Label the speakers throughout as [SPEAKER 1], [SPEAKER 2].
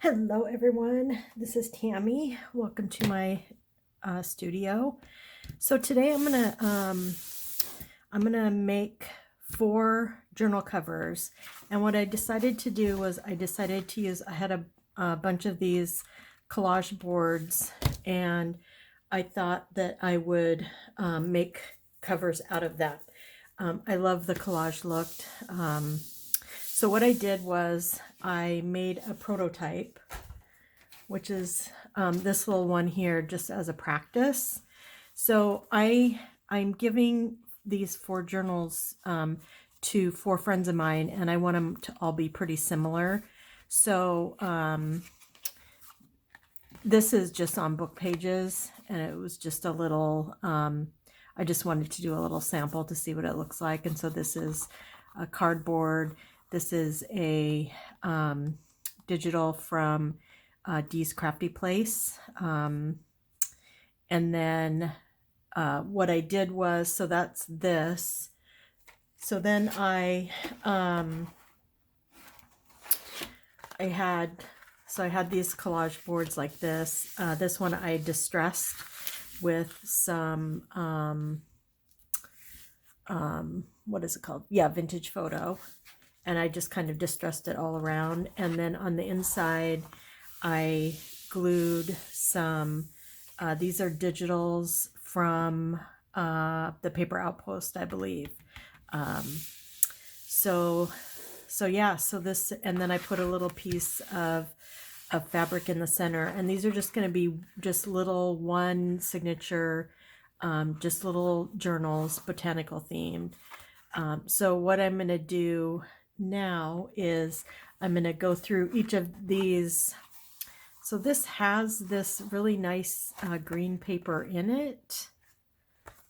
[SPEAKER 1] Hello everyone, this is Tammy. Welcome to my studio. So today I'm gonna make 4 journal covers, and what I decided to do was I had a bunch of these collage boards, and I thought that I would make covers out of that. I love the collage look. So what I did was I made a prototype, which is this little one here, just as a practice. So I'm giving these 4 journals to 4 friends of mine, and I want them to all be pretty similar. So this is just on book pages, and it was just a little, I just wanted to do a little sample to see what it looks like. And so this is a cardboard. This is a digital from Dee's Crafty Place. And then what I did was, so that's this. So then I had these collage boards like this. This one I distressed with some, what is it called? Yeah, vintage photo. And I just kind of distressed it all around. And then on the inside, I glued some, these are digitals from the Paper Outpost, I believe. So this, and then I put a little piece of fabric in the center. And these are just going to be just little one signature, just little journals, botanical themed. So what I'm going to do now is I'm going to go through each of these. So this has this really nice green paper in it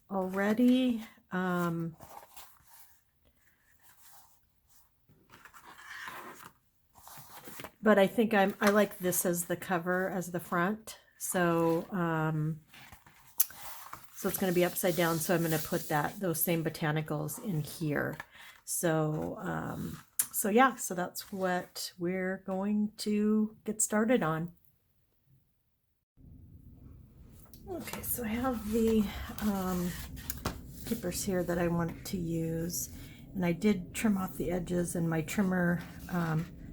[SPEAKER 1] already. But I think I like this as the cover, as the front. So so it's going to be upside down. So I'm going to put those same botanicals in here. So yeah, so that's what we're going to get started on. Okay, so I have the papers here that I want to use, and I did trim off the edges, and my trimmer,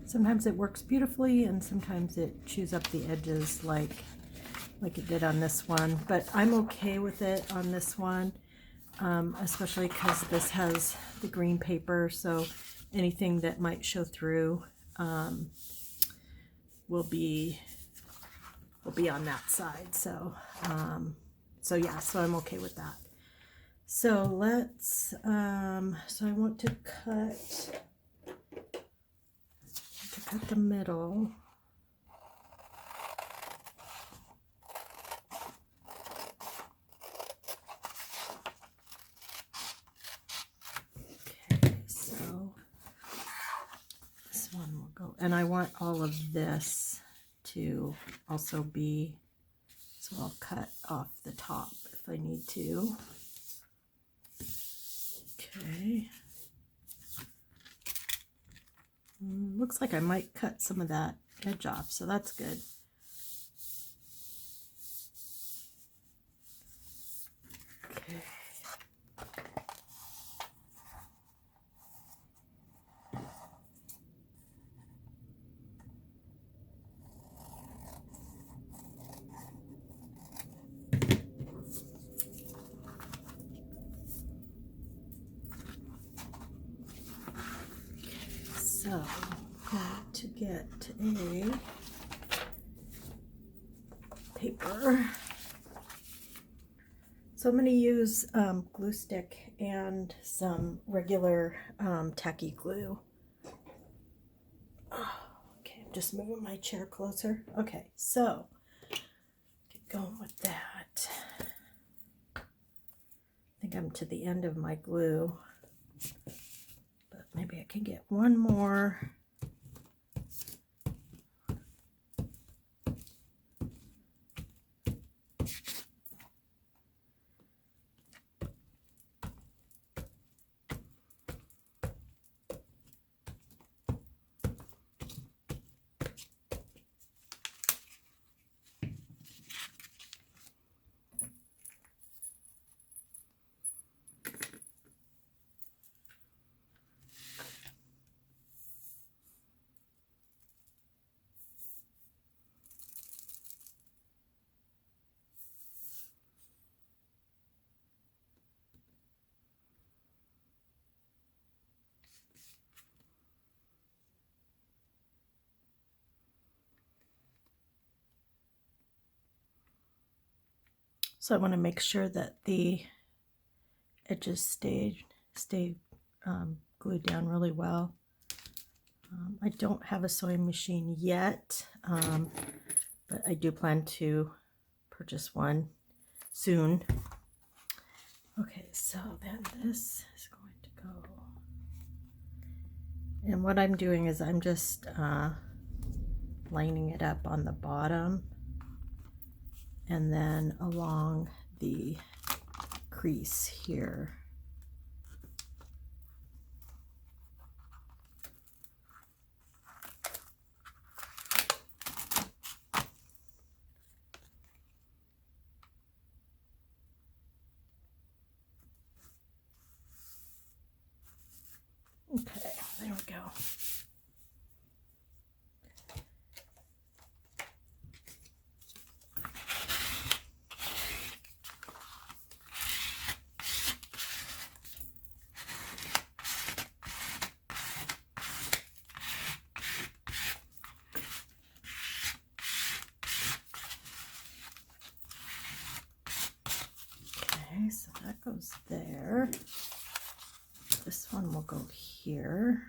[SPEAKER 1] sometimes it works beautifully and sometimes it chews up the edges like it did on this one, but I'm okay with it on this one. Especially because this has the green paper, so anything that might show through will be on that side. So yeah, so I'm okay with that. So let's so I want to cut the middle. And I want all of this to also be, so I'll cut off the top if I need to. Okay. Looks like I might cut some of that edge off, so that's good. Okay. So I'm going to get a paper. So I'm going to use glue stick and some regular tacky glue. Okay, I'm just moving my chair closer. Okay, so get going with that. I think I'm to the end of my glue, but maybe I can get one more. So I want to make sure that the edges stay glued down really well. I don't have a sewing machine yet, but I do plan to purchase one soon. Okay, so then this is going to go. And what I'm doing is I'm just lining it up on the bottom and then along the crease here. Okay, there we go. Okay, so that goes there. This one will go here.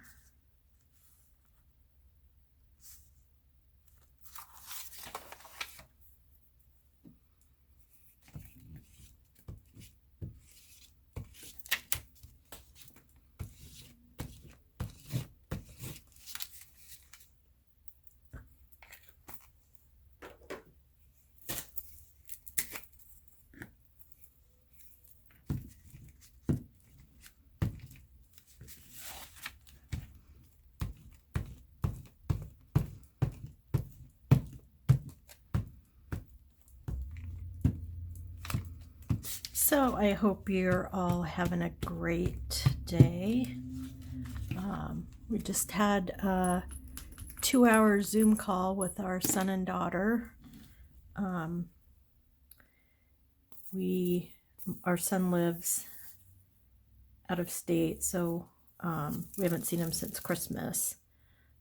[SPEAKER 1] So I hope you're all having a great day. We just had a 2-hour Zoom call with our son and daughter. Our son lives out of state, so we haven't seen him since Christmas.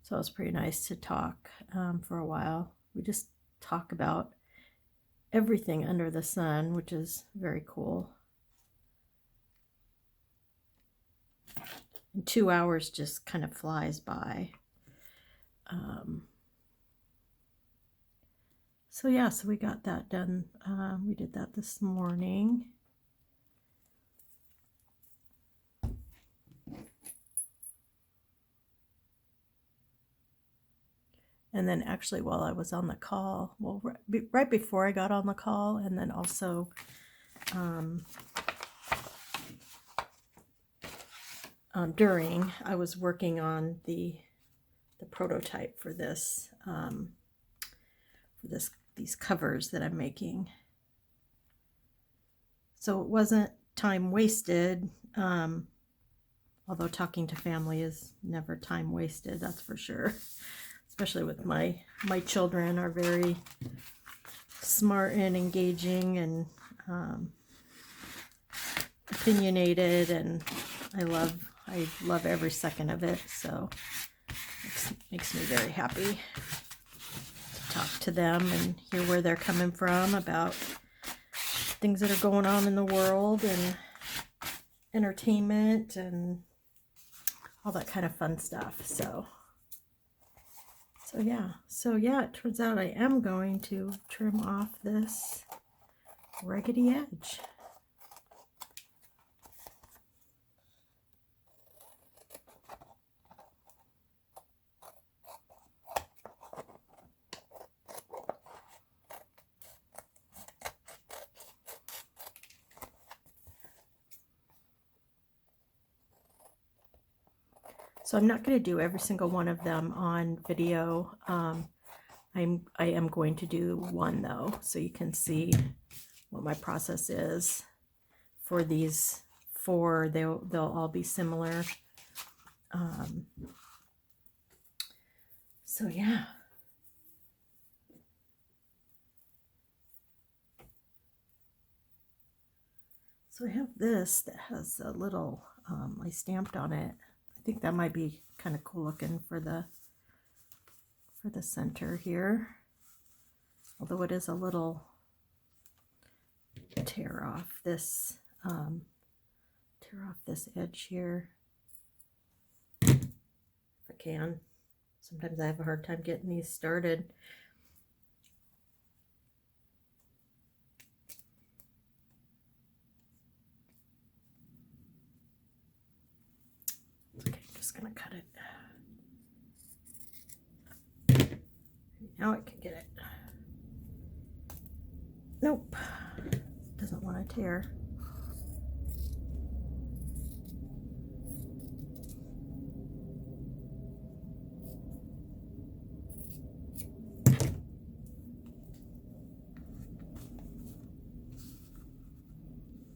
[SPEAKER 1] So it was pretty nice to talk for a while. We just talk about everything under the sun, which is very cool. And 2 hours just kind of flies by. So yeah, so we got that done. We did that this morning. And then actually while I was on the call, well, right before I got on the call, and then also during, I was working on the prototype for this, these covers that I'm making. So it wasn't time wasted, although talking to family is never time wasted, that's for sure. Especially with my children are very smart and engaging and opinionated, and I love every second of it. So it makes me very happy to talk to them and hear where they're coming from about things that are going on in the world and entertainment and all that kind of fun stuff. So yeah, it turns out I am going to trim off this raggedy edge. So I'm not going to do every single one of them on video. I am going to do one though, so you can see what my process is for these 4. They'll all be similar. So yeah. So I have this that has a little, I stamped on it. I think that might be kind of cool looking for the center here. Although it is a little tear off this edge here if I can. Sometimes I have a hard time getting these started. Okay, I'm just gonna cut it. Now I can get it. Nope, doesn't want to tear.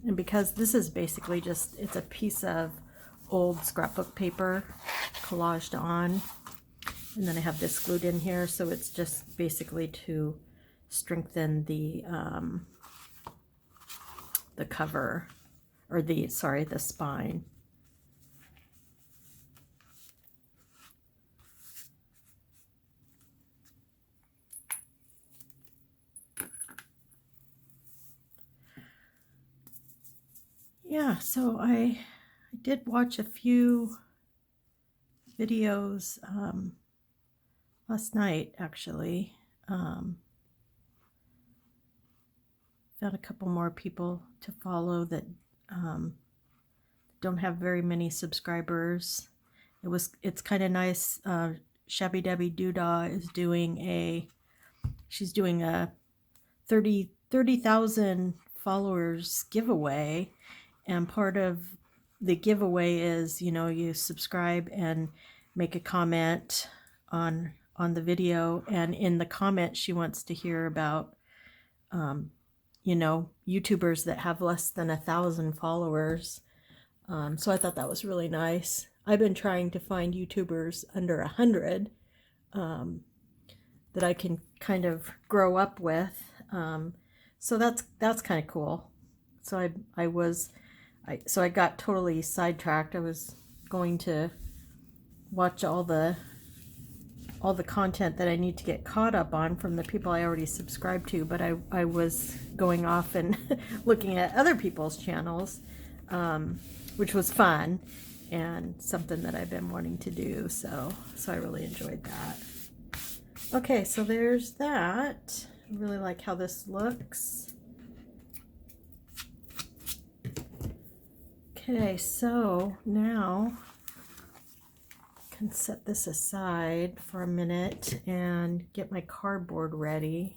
[SPEAKER 1] And because this is basically just, it's a piece of old scrapbook paper collaged on, and then I have this glued in here, so it's just basically to strengthen the cover, or the spine. Yeah, so I did watch a few videos last night, actually. Found a couple more people to follow that don't have very many subscribers. It's kind of nice. Shabby Debbie Doodah is she's doing a 30,000 followers giveaway, and part of the giveaway is, you know, you subscribe and make a comment on the video, and in the comment she wants to hear about you know, YouTubers that have less than 1,000 followers. So I thought that was really nice. I've been trying to find YouTubers under 100 that I can kind of grow up with. So that's kind of cool. So I got totally sidetracked. I was going to watch all the content that I need to get caught up on from the people I already subscribed to, but I was going off and looking at other people's channels, which was fun and something that I've been wanting to do, so I really enjoyed that. Okay, so there's that. I really like how this looks. Okay, so now can set this aside for a minute and get my cardboard ready.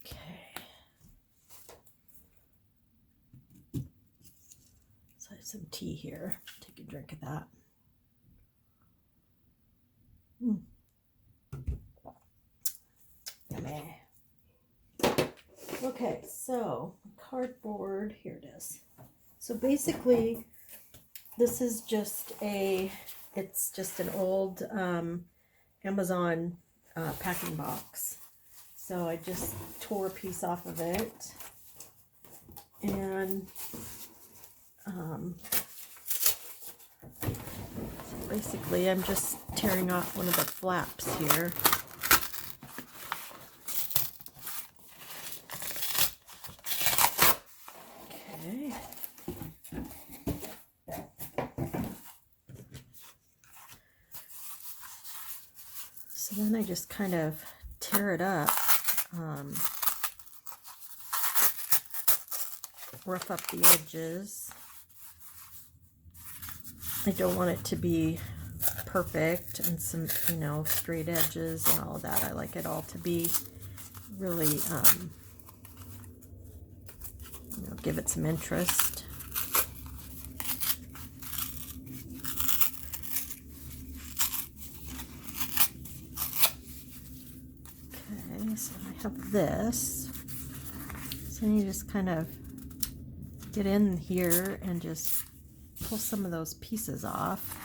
[SPEAKER 1] Okay. So I have some tea here. Take a drink of that. Yummy. Okay, so cardboard, here it is. So basically, this is just it's just an old Amazon packing box. So I just tore a piece off of it, and basically I'm just tearing off one of the flaps here. Okay. So then I just kind of tear it up, rough up the edges. I don't want it to be perfect and some, you know, straight edges and all of that. I like it all to be really, you know, give it some interest. Okay, so I have this. So you just kind of get in here and just pull some of those pieces off.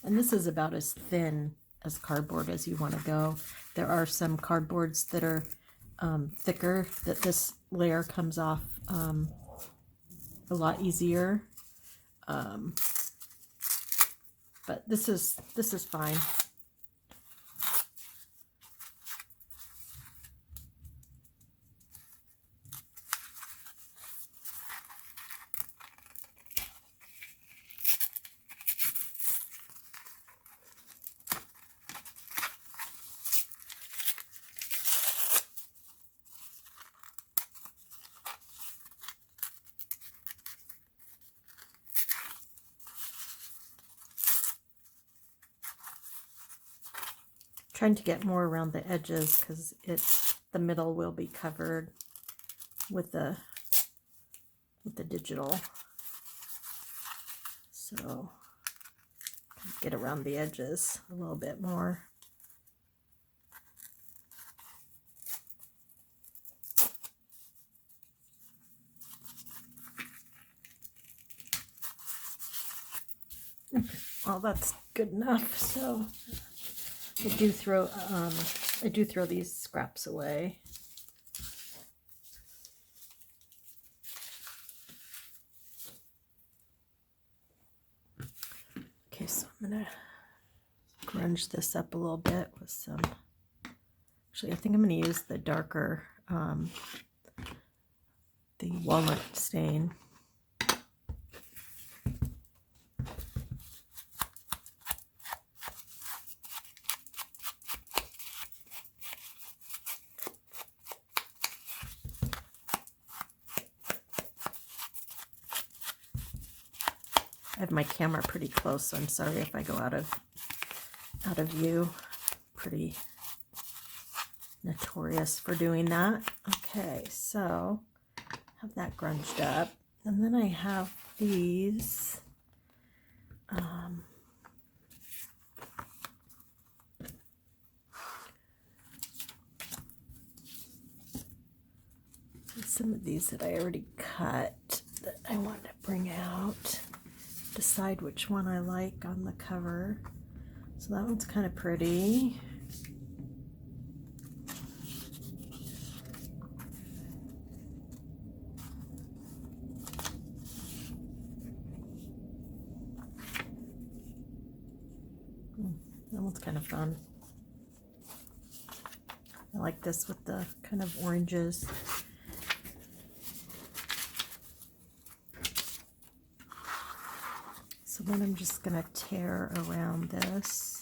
[SPEAKER 1] And this is about as thin as cardboard as you want to go. There are some cardboards that are thicker, that this layer comes off a lot easier. But this is fine. Trying to get more around the edges because the middle will be covered with the digital. So get around the edges a little bit more. Well, that's good enough. So I do throw these scraps away. Okay, so I'm gonna grunge this up a little bit with some. Actually, I think I'm gonna use the darker, the walnut stain. I have my camera pretty close, so I'm sorry if I go out of view. Pretty notorious for doing that. Okay, so have that grunged up, and then I have these. Some of these that I already cut that I want to bring out. Decide which one I like on the cover. So that one's kind of pretty. That one's kind of fun. I like this with the kind of oranges. So then I'm just going to tear around this.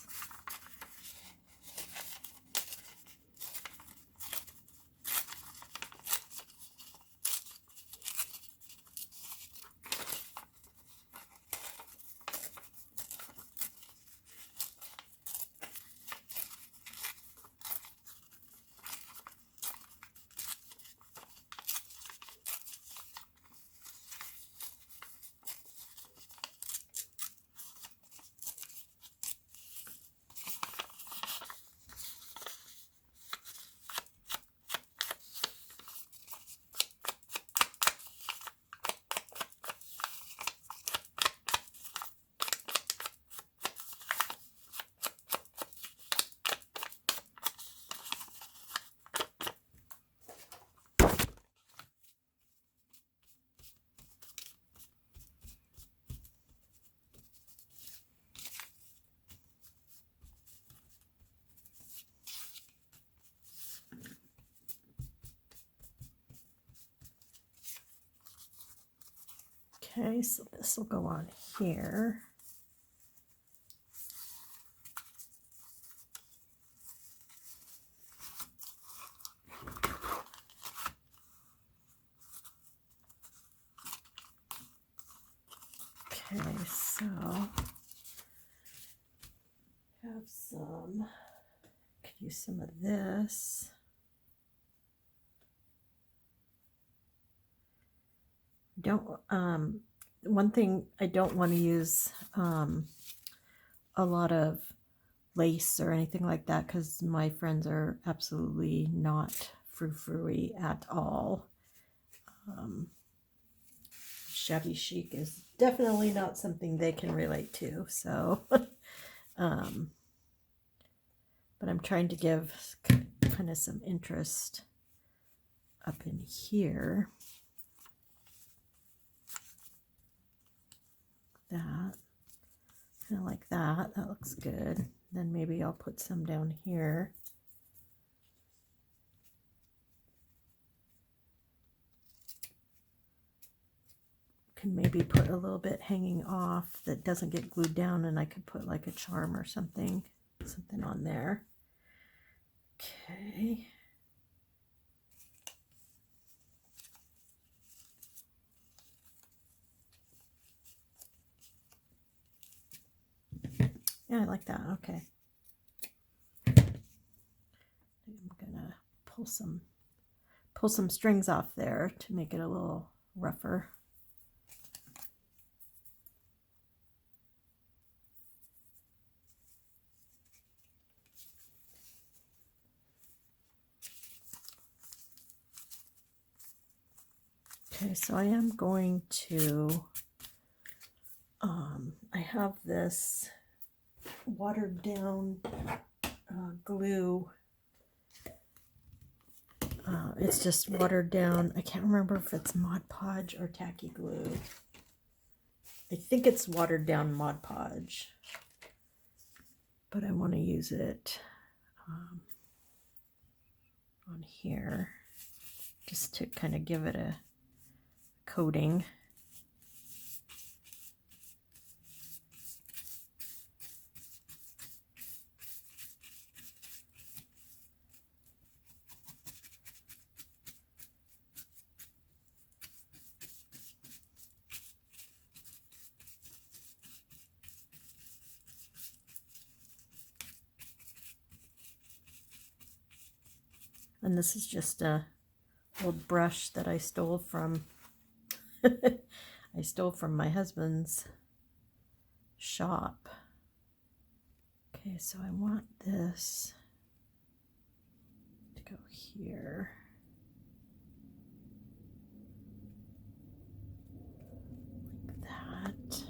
[SPEAKER 1] Okay, so this will go on here. Okay, so have some, could use some of this. One thing I don't want to use a lot of lace or anything like that, because my friends are absolutely not frou-frou-y at all. Shabby chic is definitely not something they can relate to, so Um, but I'm trying to give kind of some interest up in here. That, kind of like that. That looks good. Then maybe I'll put some down here. Can maybe put a little bit hanging off that doesn't get glued down, and I could put like a charm or something on there. Okay. Yeah, I like that. Okay. I'm gonna pull some strings off there to make it a little rougher. Okay, so I am going to, I have this watered down glue. It's just watered down. I can't remember if it's Mod Podge or tacky glue. I think it's watered down Mod Podge, but I want to use it on here just to kind of give it a coating. And this is just a old brush that I stole from my husband's shop. Okay, so I want this to go here. Like that.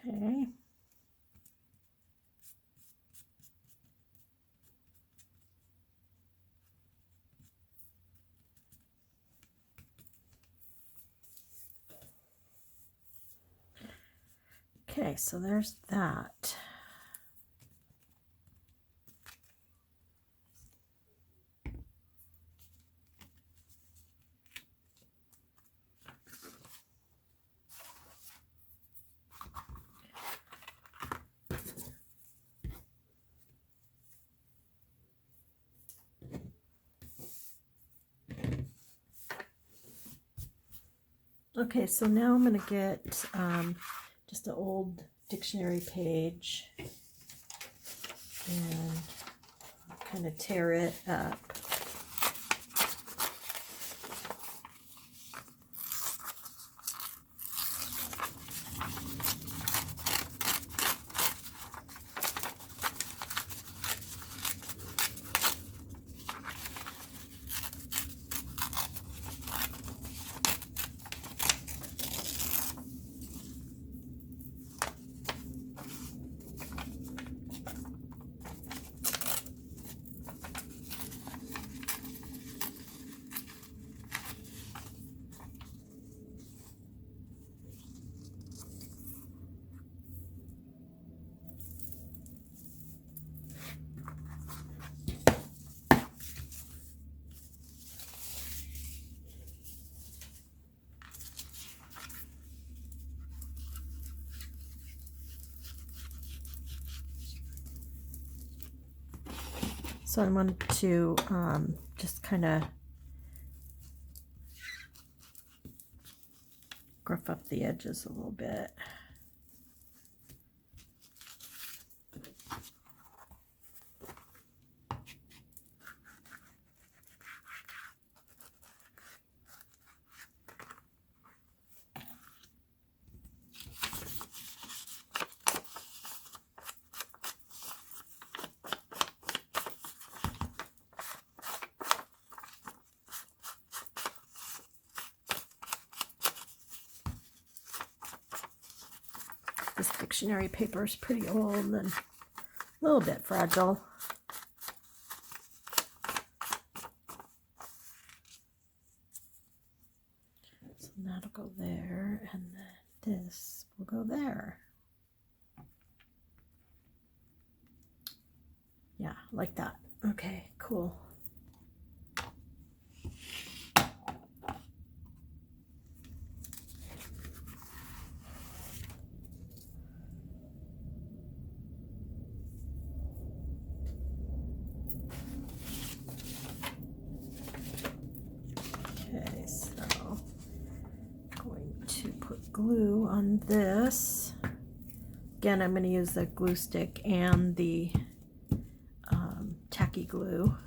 [SPEAKER 1] Okay. Okay, so there's that. Okay, so now I'm going to get just an old dictionary page and kind of tear it up. So I wanted to just kind of gruff up the edges a little bit. This dictionary paper is pretty old and a little bit fragile. So that'll go there, and then this will go there. Yeah, like that. Okay, cool. Okay, so I'm going to put glue on this. Again, I'm going to use the glue stick and the tacky glue.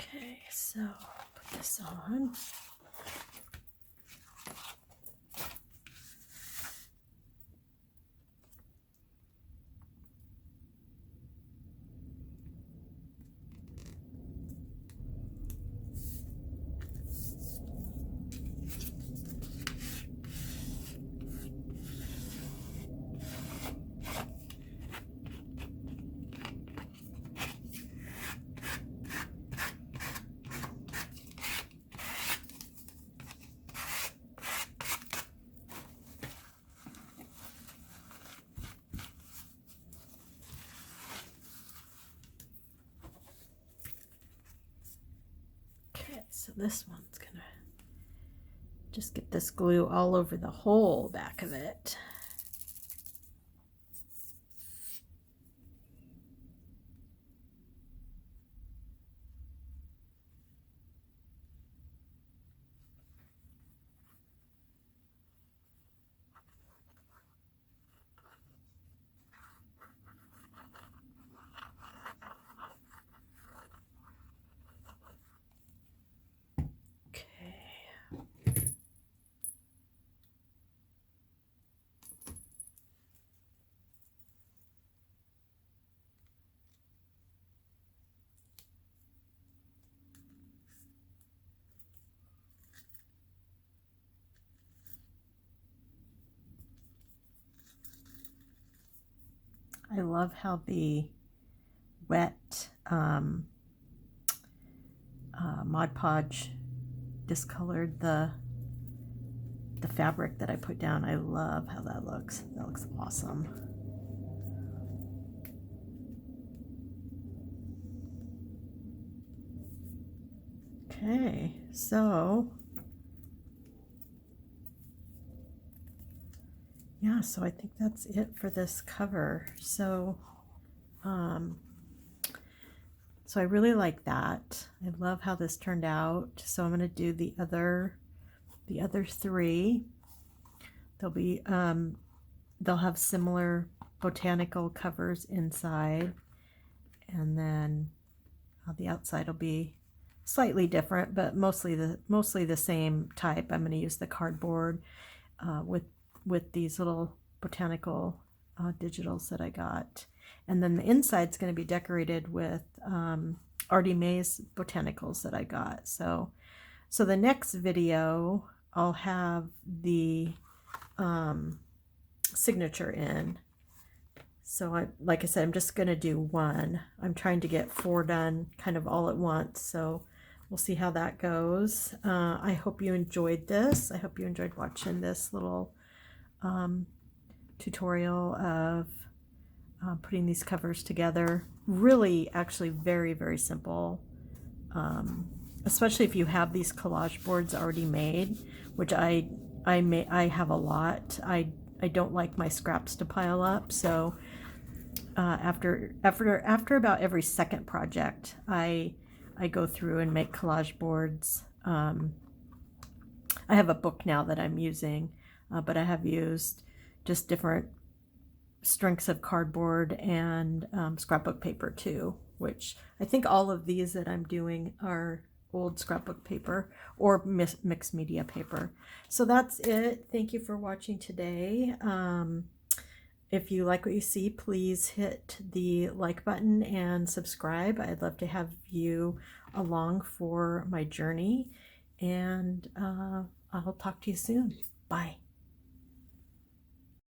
[SPEAKER 1] Okay, so put this on. Okay, so this one's gonna just get this glue all over the whole back of it. I love how the wet Mod Podge discolored the fabric that I put down. I love how that looks. That looks awesome. Okay, so yeah, so I think that's it for this cover. So so I really like that. I love how this turned out. So I'm going to do the other three. They'll be they'll have similar botanical covers inside, and then the outside will be slightly different, but mostly the same type. I'm going to use the cardboard with these little botanical digitals that I got. And then the inside's going to be decorated with Artie Mae's botanicals that I got. So the next video, I'll have the signature in. So like I said, I'm just going to do one. I'm trying to get 4 done kind of all at once. So we'll see how that goes. I hope you enjoyed this. I hope you enjoyed watching this little tutorial of putting these covers together. Really, actually very, very simple. Especially if you have these collage boards already made, which I have a lot. I don't like my scraps to pile up, so after about every second project, I go through and make collage boards. I have a book now that I'm using, but I have used just different strengths of cardboard and scrapbook paper too, which I think all of these that I'm doing are old scrapbook paper or mixed media paper. So that's it. Thank you for watching today. If you like what you see, please hit the like button and subscribe. I'd love to have you along for my journey, and I'll talk to you soon. Bye.